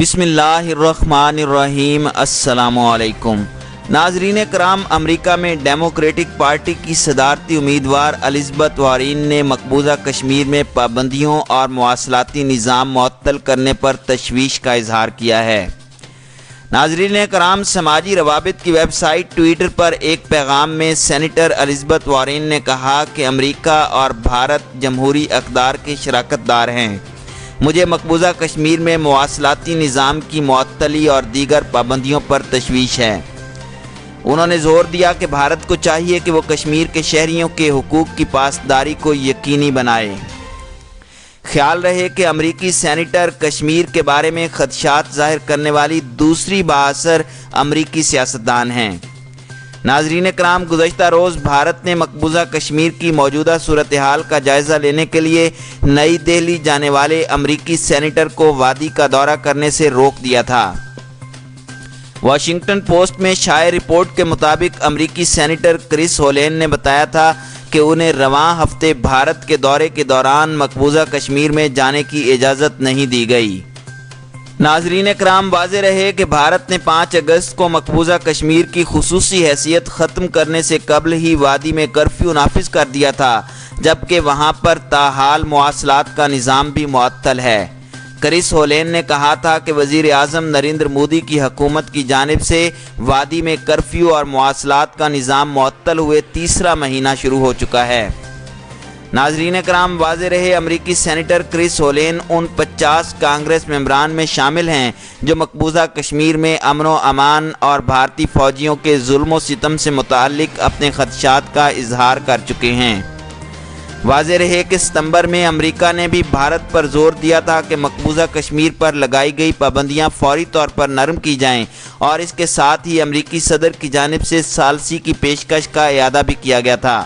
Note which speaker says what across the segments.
Speaker 1: بسم اللہ الرحمن الرحیم۔ السلام علیکم ناظرین کرام، امریکہ میں ڈیموکریٹک پارٹی کی صدارتی امیدوار الزبتھ وارین نے مقبوضہ کشمیر میں پابندیوں اور مواصلاتی نظام معطل کرنے پر تشویش کا اظہار کیا ہے۔ ناظرین کرام، سماجی روابط کی ویب سائٹ ٹویٹر پر ایک پیغام میں سینیٹر الزبتھ وارین نے کہا کہ امریکہ اور بھارت جمہوری اقدار کے شراکت دار ہیں۔ مجھے مقبوضہ کشمیر میں مواصلاتی نظام کی معطلی اور دیگر پابندیوں پر تشویش ہے۔ انہوں نے زور دیا کہ بھارت کو چاہیے کہ وہ کشمیر کے شہریوں کے حقوق کی پاسداری کو یقینی بنائے۔ خیال رہے کہ امریکی سینیٹر کشمیر کے بارے میں خدشات ظاہر کرنے والی دوسری بااثر امریکی سیاستدان ہیں۔ ناظرین کرام، گزشتہ روز بھارت نے مقبوضہ کشمیر کی موجودہ صورتحال کا جائزہ لینے کے لیے نئی دہلی جانے والے امریکی سینیٹر کو وادی کا دورہ کرنے سے روک دیا تھا۔ واشنگٹن پوسٹ میں شائع رپورٹ کے مطابق امریکی سینیٹر کرس ہولین نے بتایا تھا کہ انہیں رواں ہفتے بھارت کے دورے کے دوران مقبوضہ کشمیر میں جانے کی اجازت نہیں دی گئی۔ ناظرین کرام، واضح رہے کہ بھارت نے 5 اگست کو مقبوضہ کشمیر کی خصوصی حیثیت ختم کرنے سے قبل ہی وادی میں کرفیو نافذ کر دیا تھا، جبکہ وہاں پر تاحال مواصلات کا نظام بھی معطل ہے۔ کرس ہولین نے کہا تھا کہ وزیر اعظم نریندر مودی کی حکومت کی جانب سے وادی میں کرفیو اور مواصلات کا نظام معطل ہوئے تیسرا مہینہ شروع ہو چکا ہے۔ ناظرین کرام، واضح رہے امریکی سینیٹر کرس ہولین ان 50 کانگریس ممبران میں شامل ہیں جو مقبوضہ کشمیر میں امن و امان اور بھارتی فوجیوں کے ظلم و ستم سے متعلق اپنے خدشات کا اظہار کر چکے ہیں۔ واضح رہے کہ ستمبر میں امریکہ نے بھی بھارت پر زور دیا تھا کہ مقبوضہ کشمیر پر لگائی گئی پابندیاں فوری طور پر نرم کی جائیں، اور اس کے ساتھ ہی امریکی صدر کی جانب سے ثالثی کی پیشکش کا اعادہ بھی کیا گیا تھا۔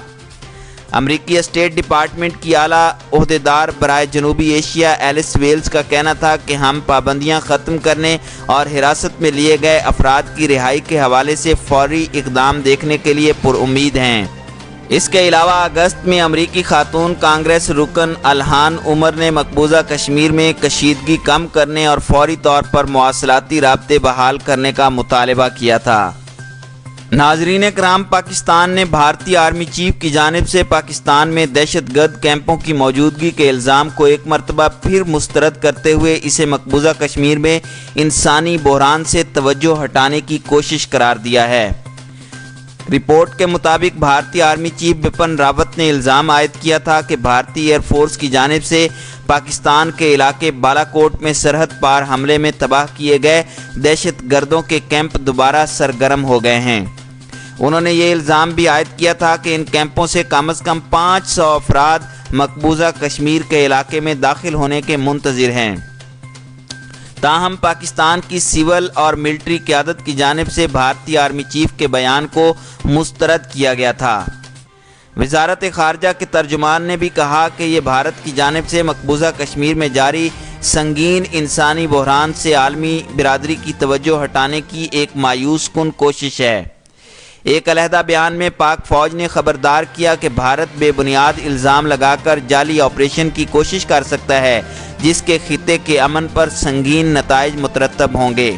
Speaker 1: امریکی اسٹیٹ ڈپارٹمنٹ کی اعلیٰ عہدیدار برائے جنوبی ایشیا ایلس ویلز کا کہنا تھا کہ ہم پابندیاں ختم کرنے اور حراست میں لیے گئے افراد کی رہائی کے حوالے سے فوری اقدام دیکھنے کے لیے پر امید ہیں۔ اس کے علاوہ اگست میں امریکی خاتون کانگریس رکن الہان عمر نے مقبوضہ کشمیر میں کشیدگی کم کرنے اور فوری طور پر مواصلاتی رابطے بحال کرنے کا مطالبہ کیا تھا۔ ناظرین کرام، پاکستان نے بھارتی آرمی چیف کی جانب سے پاکستان میں دہشت گرد کیمپوں کی موجودگی کے الزام کو ایک مرتبہ پھر مسترد کرتے ہوئے اسے مقبوضہ کشمیر میں انسانی بحران سے توجہ ہٹانے کی کوشش قرار دیا ہے۔ رپورٹ کے مطابق بھارتی آرمی چیف بپن راوت نے الزام عائد کیا تھا کہ بھارتی ایئر فورس کی جانب سے پاکستان کے علاقے بالا کوٹ میں سرحد پار حملے میں تباہ کیے گئے دہشت گردوں کے کیمپ دوبارہ سرگرم ہو گئے ہیں۔ انہوں نے یہ الزام بھی عائد کیا تھا کہ ان کیمپوں سے کم از کم 500 افراد مقبوضہ کشمیر کے علاقے میں داخل ہونے کے منتظر ہیں۔ تاہم پاکستان کی سول اور ملٹری قیادت کی جانب سے بھارتی آرمی چیف کے بیان کو مسترد کیا گیا تھا۔ وزارت خارجہ کے ترجمان نے بھی کہا کہ یہ بھارت کی جانب سے مقبوضہ کشمیر میں جاری سنگین انسانی بحران سے عالمی برادری کی توجہ ہٹانے کی ایک مایوس کن کوشش ہے۔ ایک علیحدہ بیان میں پاک فوج نے خبردار کیا کہ بھارت بے بنیاد الزام لگا کر جعلی آپریشن کی کوشش کر سکتا ہے، جس کے خطے کے امن پر سنگین نتائج مترتب ہوں گے۔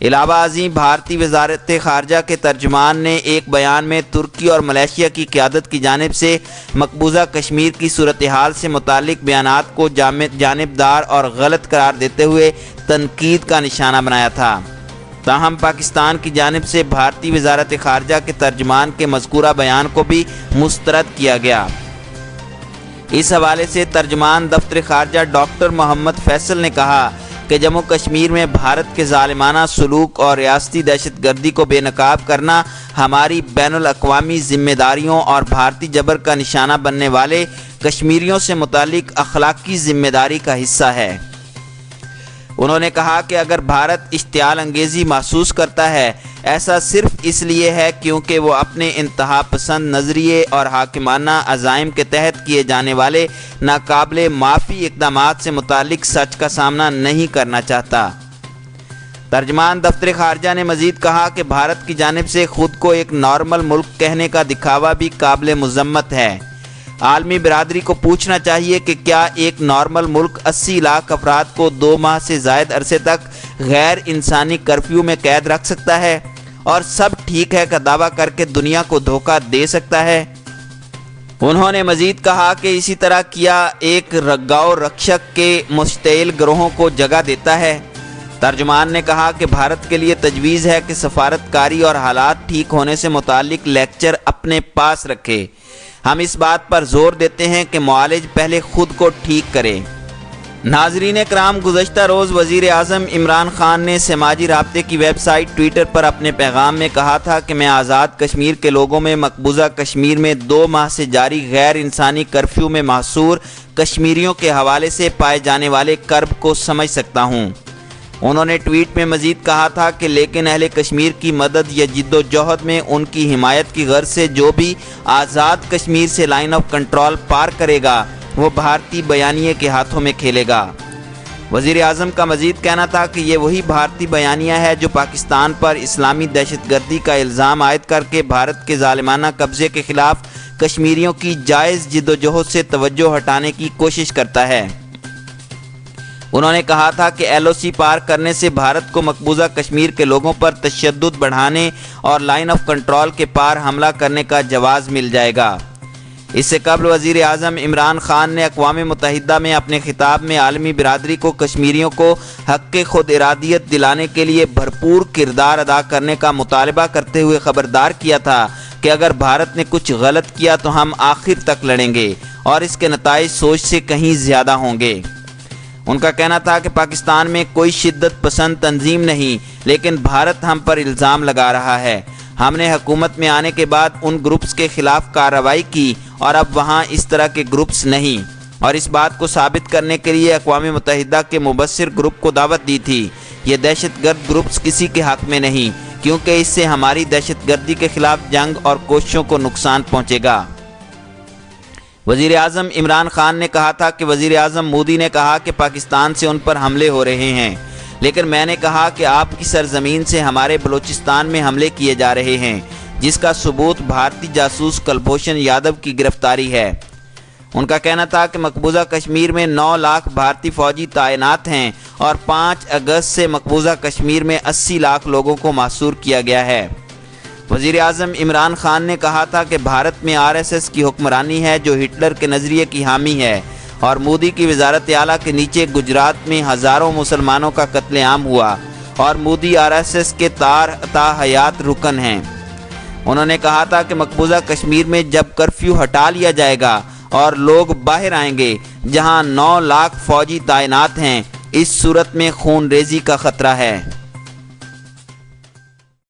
Speaker 1: علاوہ ازیں بھارتی وزارت خارجہ کے ترجمان نے ایک بیان میں ترکی اور ملیشیا کی قیادت کی جانب سے مقبوضہ کشمیر کی صورتحال سے متعلق بیانات کو جانبدار اور غلط قرار دیتے ہوئے تنقید کا نشانہ بنایا تھا۔ تاہم پاکستان کی جانب سے بھارتی وزارت خارجہ کے ترجمان کے مذکورہ بیان کو بھی مسترد کیا گیا۔ اس حوالے سے ترجمان دفتر خارجہ ڈاکٹر محمد فیصل نے کہا کہ جموں کشمیر میں بھارت کے ظالمانہ سلوک اور ریاستی دہشت گردی کو بے نقاب کرنا ہماری بین الاقوامی ذمہ داریوں اور بھارتی جبر کا نشانہ بننے والے کشمیریوں سے متعلق اخلاقی ذمہ داری کا حصہ ہے۔ انہوں نے کہا کہ اگر بھارت اشتعال انگیزی محسوس کرتا ہے، ایسا صرف اس لیے ہے کیونکہ وہ اپنے انتہا پسند نظریے اور حاکمانہ عزائم کے تحت کیے جانے والے ناقابل معافی اقدامات سے متعلق سچ کا سامنا نہیں کرنا چاہتا۔ ترجمان دفتر خارجہ نے مزید کہا کہ بھارت کی جانب سے خود کو ایک نارمل ملک کہنے کا دکھاوا بھی قابل مذمت ہے۔ عالمی برادری کو پوچھنا چاہیے کہ کیا ایک نارمل ملک 80 لاکھ افراد کو 2 ماہ سے زائد عرصے تک غیر انسانی کرفیو میں قید رکھ سکتا ہے اور سب ٹھیک ہے کا دعویٰ کر کے دنیا کو دھوکہ دے سکتا ہے؟ انہوں نے مزید کہا کہ اسی طرح کیا ایک رگاؤ رکشک کے مشتعل گروہوں کو جگہ دیتا ہے۔ ترجمان نے کہا کہ بھارت کے لیے تجویز ہے کہ سفارتکاری اور حالات ٹھیک ہونے سے متعلق لیکچر اپنے پاس رکھے۔ ہم اس بات پر زور دیتے ہیں کہ معالج پہلے خود کو ٹھیک کرے۔ ناظرین کرام، گزشتہ روز وزیر اعظم عمران خان نے سماجی رابطے کی ویب سائٹ ٹویٹر پر اپنے پیغام میں کہا تھا کہ میں آزاد کشمیر کے لوگوں میں مقبوضہ کشمیر میں 2 ماہ سے جاری غیر انسانی کرفیو میں محصور کشمیریوں کے حوالے سے پائے جانے والے کرب کو سمجھ سکتا ہوں۔ انہوں نے ٹویٹ میں مزید کہا تھا کہ لیکن اہل کشمیر کی مدد یا جد و جہد میں ان کی حمایت کی غرض سے جو بھی آزاد کشمیر سے لائن آف کنٹرول پار کرے گا وہ بھارتی بیانیے کے ہاتھوں میں کھیلے گا۔ وزیر اعظم کا مزید کہنا تھا کہ یہ وہی بھارتی بیانیہ ہے جو پاکستان پر اسلامی دہشت گردی کا الزام عائد کر کے بھارت کے ظالمانہ قبضے کے خلاف کشمیریوں کی جائز جد و جہد سے توجہ ہٹانے کی کوشش کرتا ہے۔ انہوں نے کہا تھا کہ ایل او سی پار کرنے سے بھارت کو مقبوضہ کشمیر کے لوگوں پر تشدد بڑھانے اور لائن آف کنٹرول کے پار حملہ کرنے کا جواز مل جائے گا۔ اس سے قبل وزیر اعظم عمران خان نے اقوام متحدہ میں اپنے خطاب میں عالمی برادری کو کشمیریوں کو حق خود ارادیت دلانے کے لیے بھرپور کردار ادا کرنے کا مطالبہ کرتے ہوئے خبردار کیا تھا کہ اگر بھارت نے کچھ غلط کیا تو ہم آخر تک لڑیں گے اور اس کے نتائج سوچ سے کہیں زیادہ ہوں گے۔ ان کا کہنا تھا کہ پاکستان میں کوئی شدت پسند تنظیم نہیں، لیکن بھارت ہم پر الزام لگا رہا ہے۔ ہم نے حکومت میں آنے کے بعد ان گروپس کے خلاف کارروائی کی اور اب وہاں اس طرح کے گروپس نہیں، اور اس بات کو ثابت کرنے کے لیے اقوام متحدہ کے مبصر گروپ کو دعوت دی تھی۔ یہ دہشت گرد گروپس کسی کے حق میں نہیں، کیونکہ اس سے ہماری دہشت گردی کے خلاف جنگ اور کوششوں کو نقصان پہنچے گا۔ وزیر اعظم عمران خان نے کہا تھا کہ وزیر اعظم مودی نے کہا کہ پاکستان سے ان پر حملے ہو رہے ہیں، لیکن میں نے کہا کہ آپ کی سرزمین سے ہمارے بلوچستان میں حملے کیے جا رہے ہیں، جس کا ثبوت بھارتی جاسوس کلبھوشن یادو کی گرفتاری ہے۔ ان کا کہنا تھا کہ مقبوضہ کشمیر میں 9 لاکھ بھارتی فوجی تعینات ہیں اور 5 اگست سے مقبوضہ کشمیر میں 80 لاکھ لوگوں کو محصور کیا گیا ہے۔ وزیر اعظم عمران خان نے کہا تھا کہ بھارت میں RSS کی حکمرانی ہے جو ہٹلر کے نظریے کی حامی ہے، اور مودی کی وزارت اعلیٰ کے نیچے گجرات میں ہزاروں مسلمانوں کا قتل عام ہوا اور مودی RSS کے تا حیات رکن ہیں۔ انہوں نے کہا تھا کہ مقبوضہ کشمیر میں جب کرفیو ہٹا لیا جائے گا اور لوگ باہر آئیں گے جہاں 9 لاکھ فوجی تعینات ہیں، اس صورت میں خون ریزی کا خطرہ ہے۔